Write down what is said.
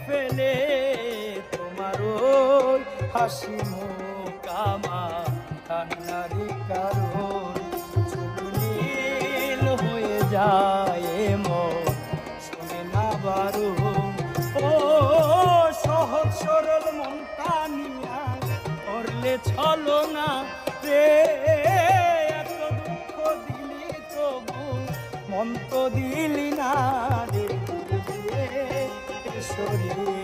ফেলে তোমার ওই হাসি মুখ আমার কান্নারি কারণ চোখ নীল হয়ে যায় মন শোনে না বারণ। ও সহজ সরল মনটা নিয়া করলে ছলনা রে, এত দুঃখ দিলি তবু মন তো দিলি না রে শরীর।